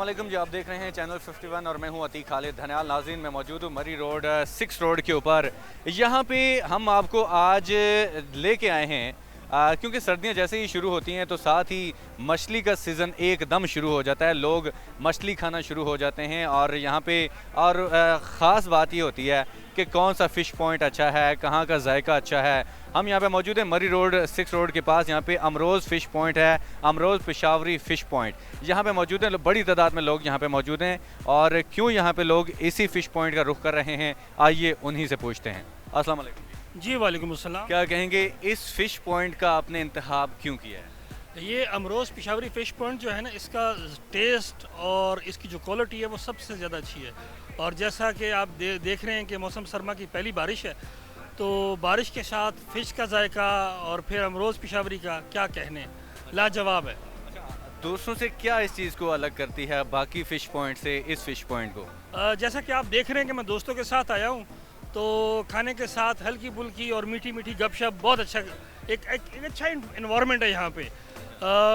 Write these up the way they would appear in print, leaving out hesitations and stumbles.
अस्सलाम वालेकुम जी, आप देख रहे हैं चैनल 51 और मैं हूं अतीक खालिद धनियाल। नाज़रीन, मैं मौजूद हूं मरी रोड 6 रोड के ऊपर। यहां पे हम आपको आज लेके आए हैं क्योंकि सर्दियां जैसे ही शुरू होती हैं तो साथ ही मछली का सीज़न एकदम शुरू हो जाता है। लोग मछली खाना शुरू हो जाते हैं और यहाँ पे और ख़ास बात ये होती है कि कौन सा फ़िश पॉइंट अच्छा है, कहाँ का जायका अच्छा है। हम यहाँ पे मौजूद हैं मरी रोड 6 रोड के पास। यहाँ पे अमरोज़ फ़िश पॉइंट है, अमरोज़ पेशावरी फ़िश पॉइंट यहाँ पे मौजूद हैं। बड़ी तादाद में लोग यहाँ पे मौजूद हैं और क्यों यहाँ पे लोग इसी फ़िश पॉइंट का रुख कर रहे हैं, आइए उन्हीं से पूछते हैं। अस्सलाम वालेकुम। जी वालेकुम अस्सलाम। क्या कहेंगे, इस फ़िश पॉइंट का आपने इंतखाब क्यों किया है? ये अमरोज़ पेशावरी फ़िश पॉइंट जो है ना, इसका टेस्ट और इसकी जो क्वालिटी है वो सबसे ज़्यादा अच्छी है। और जैसा कि आप देख रहे हैं कि मौसम सरमा की पहली बारिश है, तो बारिश के साथ फ़िश का जायका और फिर अमरोज़ पेशावरी का क्या कहने, लाजवाब है। दूसरों से क्या इस चीज़ को अलग करती है बाकी फ़िश पॉइंट से इस फ़िश पॉइंट को? जैसा कि आप देख रहे हैं कि मैं दोस्तों के साथ आया हूँ, तो खाने के साथ हल्की फुल्की और मीठी मीठी गपशप, बहुत अच्छा एक अच्छा इन्वायरमेंट है यहाँ पे।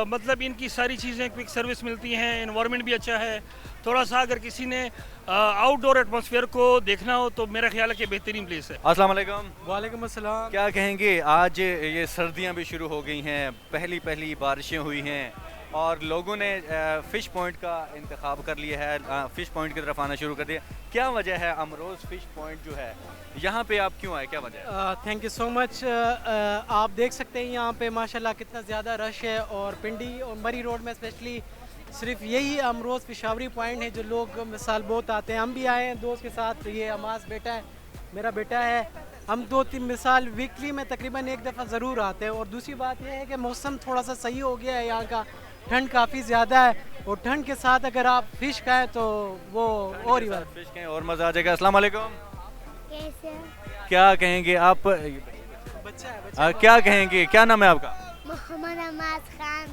मतलब इनकी सारी चीज़ें, क्विक सर्विस मिलती हैं, इन्वायरमेंट भी अच्छा है। थोड़ा सा अगर किसी ने आउटडोर एटमॉस्फेयर को देखना हो तो मेरा ख्याल है कि बेहतरीन प्लेस है। अस्सलाम वालेकुम। वालेकुम अस्सलाम। क्या कहेंगे, आज ये सर्दियां भी शुरू हो गई हैं, पहली पहली बारिशें हुई हैं और लोगों ने फ़िश पॉइंट का इंतखाब कर लिया है, फ़िश पॉइंट की तरफ आना शुरू कर दिया। क्या वजह है, अमरोज़ फ़िश पॉइंट जो है यहाँ पे आप क्यों आए, क्या वजह है? Thank you so much. आप देख सकते हैं यहाँ पे माशाल्लाह कितना ज़्यादा रश है, और पिंडी और मरी रोड में स्पेशली सिर्फ यही अमरोज़ पेशावरी पॉइंट है जो लोग मिसाल बहुत आते हैं। हम भी आए हैं दोस्त के साथ, ये अमास बेटा है, मेरा बेटा है। हम 2-3 मिसाल वीकली में तकरीबन एक दफ़ा ज़रूर आते हैं। और दूसरी बात यह है कि मौसम थोड़ा सा सही हो गया है, यहाँ का ठंड काफ़ी ज़्यादा है, और ठंड के साथ अगर आप फ़िश खाएँ तो वो और ही बात। फ़िश के और मज़ा आ जाएगा। अस्सलाम वालेकुम। कैसे? क्या कहेंगे आप, बच्चा क्या कहेंगे, क्या नाम है आपका? मोहम्मद हमास खान।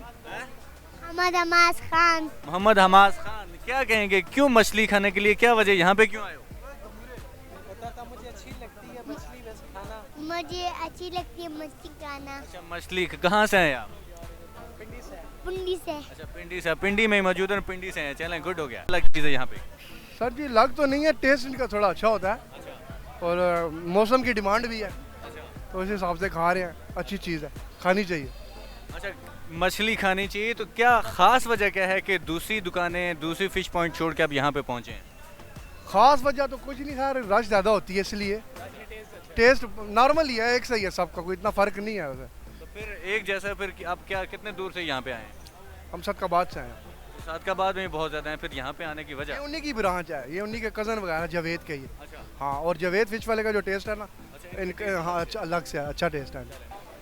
मोहम्मद हमास खान। मोहम्मद हमास खान। क्या कहेंगे, क्यों मछली खाने के लिए, क्या वजह, यहाँ पे क्यों आए हो? पता था मुझे अच्छी लगती है मछली वैसे खाना। मुझे अच्छी लगती है मछली खाना। अच्छा, मछली कहाँ से हैं आप? पिंडी से है। पुंडी से। अच्छा, पिंडी से। पिंडी में ही मौजूद है, पिंडी से हैं, चलें, गुड हो गया। अलग चीज़ है यहाँ पे। सर जी, लग तो नहीं है, टेस्ट इनका थोड़ा अच्छा होता है और मौसम की डिमांड भी है, तो इस हिसाब से खा रहे हैं। अच्छी चीज़ है, खानी चाहिए। अच्छा, मछली खानी चाहिए, तो क्या ख़ास वजह क्या है कि दूसरी दुकानें, दूसरी फ़िश पॉइंट छोड़ के आप यहाँ पे पहुँचे हैं? ख़ास वजह तो कुछ नहीं सर, रश ज़्यादा होती है इसलिए। टेस्ट नॉर्मल ही है, एक सही है सबका, कोई इतना फ़र्क नहीं है उसे। तो फिर एक जैसा, फिर आप क्या कितने दूर से यहाँ पे आए हैं? हम सदकाबाद से हैं। सादकाबाद में बहुत ज़्यादा है, फिर यहाँ पे आने की ये वजह? उन्हीं की ब्रांच है, ये उन्हीं के कज़न वगैरह जावेद के ही। अच्छा। हाँ, और जावेद फिश वाले का जो टेस्ट है ना, इनके हाँ अच्छा, अलग से अच्छा टेस्ट है।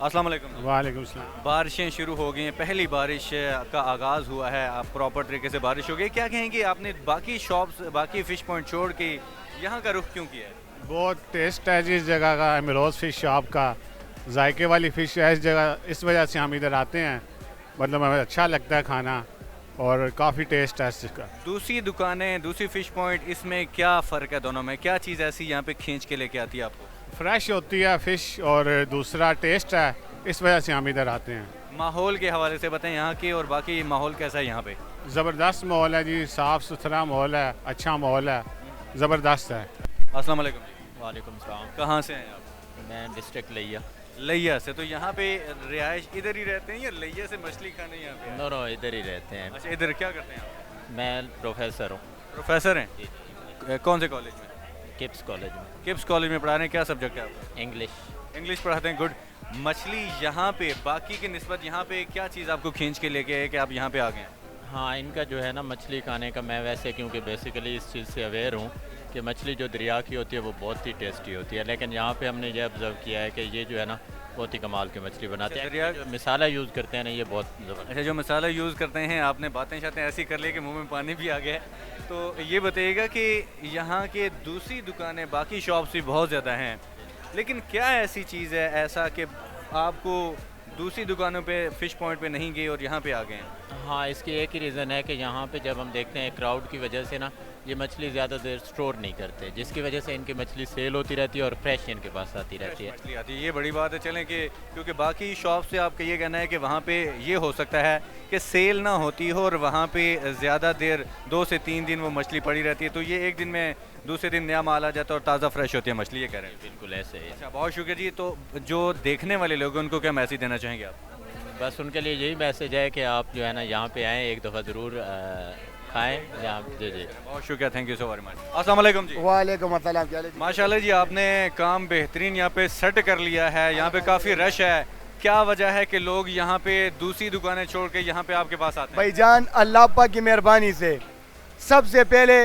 अस्सलाम वालेकुम। वालेकुम अस्सलाम। बारिशें शुरू हो गई हैं, पहली बारिश का आगाज़ हुआ है, आप प्रॉपर तरीके से बारिश हो गई। क्या कहेंगे, आपने बाकी शॉप्स, बाकी फ़िश पॉइंट छोड़ के यहाँ का रुख क्यों किया है? बहुत टेस्ट है जिस जगह का, अमरोज़ फ़िश शॉप का, जायके वाली फ़िश है इस जगह, इस वजह से हम इधर आते हैं। मतलब हमें अच्छा लगता है खाना और काफ़ी टेस्ट है इसका। दूसरी दुकानें, दूसरी फ़िश पॉइंट, इसमें क्या फ़र्क है दोनों में? क्या चीज़ ऐसी यहाँ पे खींच के लेके आती है आपको? फ्रेश होती है फ़िश और दूसरा टेस्ट है, इस वजह से हम इधर आते हैं। माहौल के हवाले से बताएं, यहाँ के और बाकी माहौल कैसा है यहाँ पे? ज़बरदस्त माहौल है जी, साफ़ सुथरा माहौल है, अच्छा माहौल है, ज़बरदस्त है। अस्सलाम वालेकुम जी। वालेकुम सलाम। कहाँ से हैं आप? मैं डिस्ट्रिक्ट लिया। लिया से। तो यहाँ पे रिहाइश इधर ही रहते हैं या लिया से मछली खाने यहाँ पे आए? दोनों इधर ही रहते हैं। अच्छा, इधर क्या करते हैं आप? मैं प्रोफेसर हूँ प्रोफेसर हैं? जी, कौन से कॉलेज में? किप्स कॉलेज में, किप्स कॉलेज में पढ़ा रहे हैं। क्या सब्जेक्ट है आपका? इंग्लिश। इंग्लिश पढ़ाते हैं, गुड। मछली यहाँ पे बाकी की निस्बत यहाँ पे क्या चीज़ आपको खींच के लेके आए कि आप यहाँ पे आ गए? हाँ, इनका जो है ना मछली खाने का, मैं वैसे क्योंकि बेसिकली इस चीज़ से अवेयर हूँ कि मछली जो दरिया की होती है वो बहुत ही टेस्टी होती है, लेकिन यहाँ पे हमने ये ऑब्ज़र्व किया है कि ये जो है ना बहुत ही कमाल की मछली बनाते हैं। दरिया- जो मसाला यूज़ करते हैं ना, ये बहुत ज़बरदस्त। अच्छा, जो मसाला यूज़ करते हैं, आपने बातें शातें ऐसी कर ली कि मुंह में पानी भी आ गया है। तो ये बताइएगा कि यहाँ के दूसरी दुकानें, बाकी शॉप्स भी बहुत ज़्यादा हैं, लेकिन क्या ऐसी चीज़ है ऐसा कि आपको दूसरी दुकानों पे, फ़िश पॉइंट पे नहीं गए और यहाँ पे आ गए हैं? हाँ, इसकी एक ही रीज़न है कि यहाँ पे जब हम देखते हैं क्राउड की वजह से ना, ये मछली ज़्यादा देर स्टोर नहीं करते, जिसकी वजह से इनकी मछली सेल होती रहती है और फ्रेश इनके पास आती रहती है। मछली आती है, ये बड़ी बात है। चलें कि क्योंकि बाकी शॉप से आपका ये कहना है कि वहाँ पे ये हो सकता है कि सेल ना होती हो और वहाँ पे ज़्यादा देर 2 से 3 दिन वो मछली पड़ी रहती है, तो ये एक दिन में दूसरे दिन नया माल आ जाता है और ताज़ा फ्रेश होती है मछली, ये कह रहे हैं। बिल्कुल ऐसे ही। अच्छा, बहुत शुक्रिया जी। तो जो देखने वाले लोग हैं उनको क्या मैसेज देना चाहेंगे आप? बस उनके लिए यही मैसेज है कि आप जो है ना यहाँ पे आएँ, एक दफ़ा ज़रूर खाएँ यहाँ। जी जी, बहुत शुक्रिया, thank you so very much. अस्सलाम वालेकुम जी। वालेकुम अस्सलाम, क्या हाल है जी? माशाल्लाह जी, आपने काम बेहतरीन यहाँ पे सेट कर लिया है। यहाँ पे काफ़ी रश है, क्या वजह है कि लोग यहाँ पे दूसरी दुकानें छोड़ के यहाँ पे आपके पास आते हैं? भाईजान अल्लाह पाक की मेहरबानी से सबसे पहले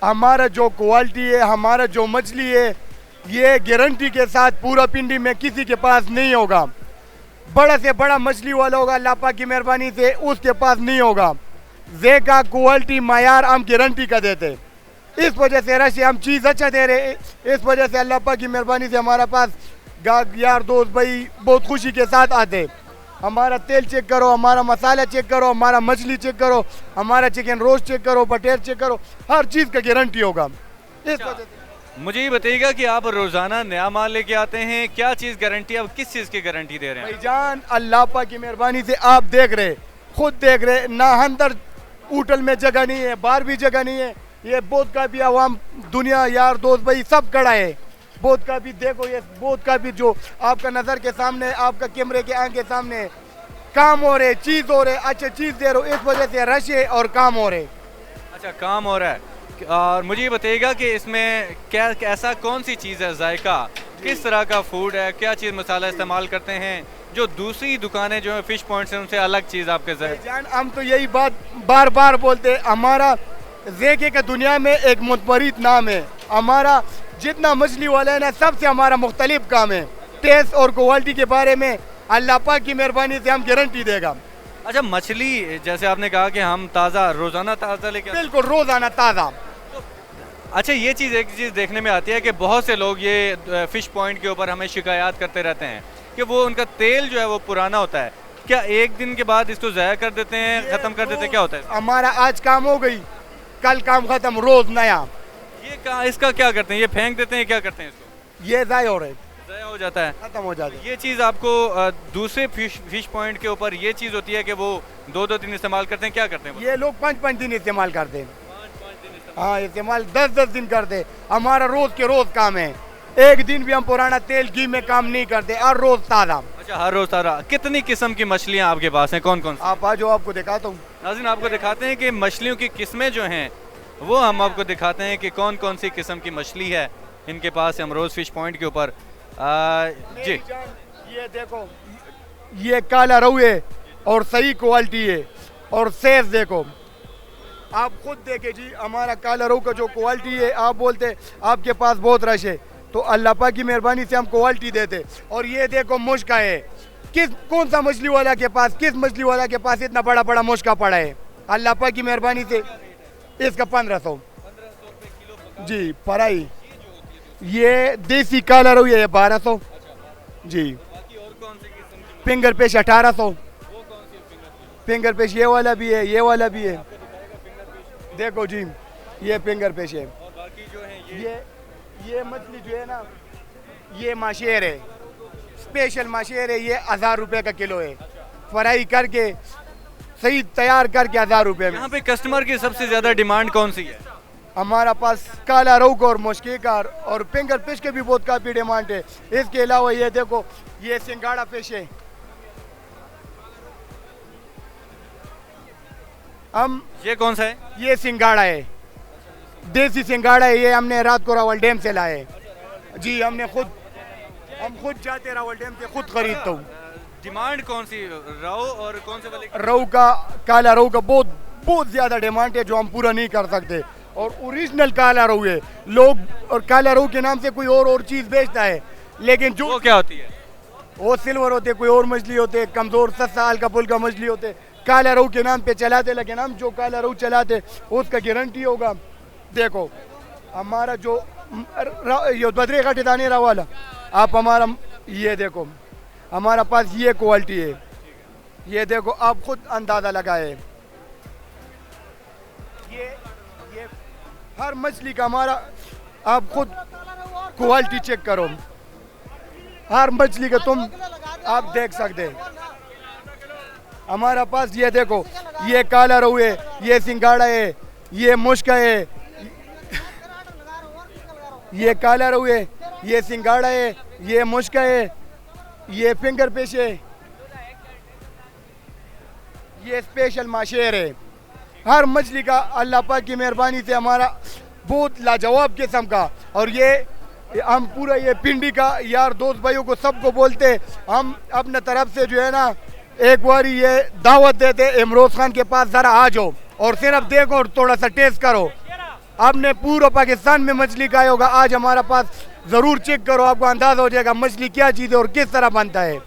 हमारा जो क्वालिटी है, हमारा जो मछली है, ये गारंटी के साथ पूरा पिंडी में किसी के पास नहीं होगा। बड़ा से बड़ा मछली वाला होगा अल्लाह पाक की मेहरबानी से, उसके पास नहीं होगा। जे का क्वालिटी मायार हम गारंटी का देते, इस वजह से रश हम चीज़ अच्छा दे रहे। इस वजह से अल्लाह पाक की मेहरबानी से हमारा पास यार दोस्त भाई बहुत खुशी के साथ आते। हमारा तेल चेक करो, हमारा मसाला चेक करो, हमारा मछली चेक करो, हमारा चिकन रोस्ट चेक करो, बटेर चेक करो, हर चीज़ का गारंटी होगा। इस वजह से मुझे ये बताइएगा कि आप रोज़ाना नया माल लेके आते हैं, क्या चीज़ गारंटी, आप किस चीज़ की गारंटी दे रहे हैं? भाईजान अल्लाह पाक की मेहरबानी से आप देख रहे, खुद देख रहे, ना अंदर होटल में जगह नहीं है, बाहर भी जगह नहीं है। ये बोध का भी आवाम दुनिया यार दोस्त भाई सब खड़ा है। बोध का भी देखो, ये बोध का भी जो आपका नज़र के सामने, आपका कैमरे के आंख के सामने काम हो रहे, चीज़ हो रहे, अच्छे चीज़ दे रहे हो, इस वजह से रश है और काम हो रहे। अच्छा, काम हो रहा है। और मुझे ये बताइएगा कि इसमें क्या ऐसा कौन सी चीज़ है, जायका किस तरह का फूड है, क्या चीज़ मसाला इस्तेमाल करते हैं जो दूसरी दुकानें जो है फिश पॉइंट्स हैं उनसे अलग चीज़ आपके जान? हम तो यही बात बार बार बोलते, हमारा जेके का दुनिया में एक मुतमरीद नाम है। हमारा जितना मछली वाला है ना, सबसे हमारा मुख्तलिफ काम है। टेस्ट और क्वालिटी के बारे में अल्लाह पाक की मेहरबानी से हम गारंटी देगा। अच्छा, मछली जैसे आपने कहा कि हम ताज़ा रोज़ाना ताज़ा लेके, बिल्कुल रोज़ाना ताज़ा। अच्छा, ये चीज़ एक चीज़ देखने में आती है कि बहुत से लोग ये फ़िश पॉइंट के ऊपर हमें शिकायत करते रहते हैं कि वो उनका तेल जो है वो पुराना होता है। क्या एक दिन के बाद इसको ज़ाया कर देते हैं, ख़त्म कर देते हैं, क्या होता है? हमारा आज काम हो गई, कल काम ख़त्म, रोज़ नया। ये कहाँ, इसका क्या करते हैं? ये फेंक देते हैं, क्या करते हैं इसको? ये ज़ाया हो रहे, ज़ाया हो जाता है, ख़त्म हो जाता है। ये चीज़ आपको दूसरे फिश पॉइंट के ऊपर ये चीज़ होती है कि वो 2-2 दिन इस्तेमाल करते हैं, क्या करते हैं? ये लोग 5-5 दिन इस्तेमाल करते हैं। हाँ, इस्तेमाल 10-10 दिन करते। हमारा रोज़ के रोज़ काम है, एक दिन भी हम पुराना तेल घी में काम नहीं करते, हर रोज़ ताज़ा। अच्छा, हर रोज़ ताज़ा। कितनी किस्म की मछलियाँ आपके पास हैं, कौन कौन सी? आप आ जाओ, आपको दिखाता हूँ। नाज़रीन, आपको दिखाते हैं कि मछलियों की किस्में जो हैं वो हम आपको दिखाते हैं कि कौन कौन सी किस्म की मछली है इनके पास अमरोज़ फिश पॉइंट के ऊपर। जी, ये देखो, ये काला रहू है और सही क्वालिटी है, और सेज देखो, आप खुद देखे जी। हमारा काला रहू का जो क्वालिटी है, आप बोलते आपके पास बहुत रश है, तो अल्लाह पाक की मेहरबानी से हम क्वालिटी देते। और ये देखो मुश्का है, कौन सा मछली वाला के पास, किस मछली वाला के पास इतना बड़ा बड़ा मुश्का पड़ा है? अल्लाह पाक की मेहरबानी से इसका 1500 जी फ्राई। ये देसी काला रहू है 1200 जी। Finger fish 1800। फिंगर फिश ये वाला भी है, ये वाला भी है, देखो जी, ये फिंगर फिश है। ये मछली जो है ना, ये माशेर है, स्पेशल माशेर है, ये 1000 रुपये का किलो है। फ्राई करके सही तैयार करके 1000 रुपये में। यहाँ पे कस्टमर की सबसे ज़्यादा डिमांड कौन सी है? हमारा पास काला रहू और मुश्की का और फिंगर फिश के भी बहुत काफ़ी डिमांड है। इसके अलावा ये देखो, ये सिंगाड़ा फिश है। हम ये कौन सा है? ये सिंगाड़ा है, देसी सिंगाड़ा है। ये हमने रात को रावल डैम से लाए जी। हम खुद जाते रावल डैम से, खुद खरीदता हूँ। डिमांड कौन सी, रहू और कौन से वाले? रहू का, काला रहू का बहुत ज़्यादा डिमांड है, जो हम पूरा नहीं कर सकते। और ओरिजिनल काला रहू है लोग, और काला रहू के नाम से कोई और चीज़ बेचता है, लेकिन जो वो क्या होती है? वो सिल्वर होते, कोई और मछली होते, कमज़ोर 7 साल का पुल का मछली होते, काला रहू के नाम पे चलाते। लेकिन हम जो काला रहू चलाते उसका गारंटी होगा। देखो हमारा जो ये बदरे का ठिकाने रहा वाला, आप हमारा ये देखो, हमारा पास ये क्वालिटी है। ये देखो, आप खुद अंदाज़ा लगाए। हर मछली का हमारा आप खुद क्वालिटी चेक करो, हर मछली का तुम आप देख सकते हैं। हमारा पास ये देखो, ये काला रोहू है, ये सिंगाड़ा है, ये मुश्का है, ये काला रोहू है, ये सिंगाड़ा है, ये मुश्का है, ये फिंगर फिश है, ये स्पेशल माशेर है। हर मछली का अल्लाह पाक की मेहरबानी से हमारा बहुत लाजवाब किस्म का, और ये हम पूरा ये पिंडी का यार दोस्त भाइयों को सबको बोलते, हम अपने तरफ से जो है ना एक बार ये दावत देते इमरोज खान के पास, ज़रा आ जाओ और सिर्फ देखो और थोड़ा सा टेस्ट करो। आपने पूरा पाकिस्तान में मछली खाया होगा, आज हमारा पास ज़रूर चेक करो, आपको अंदाज़ा हो जाएगा मछली क्या चीज़ है और किस तरह बनता है।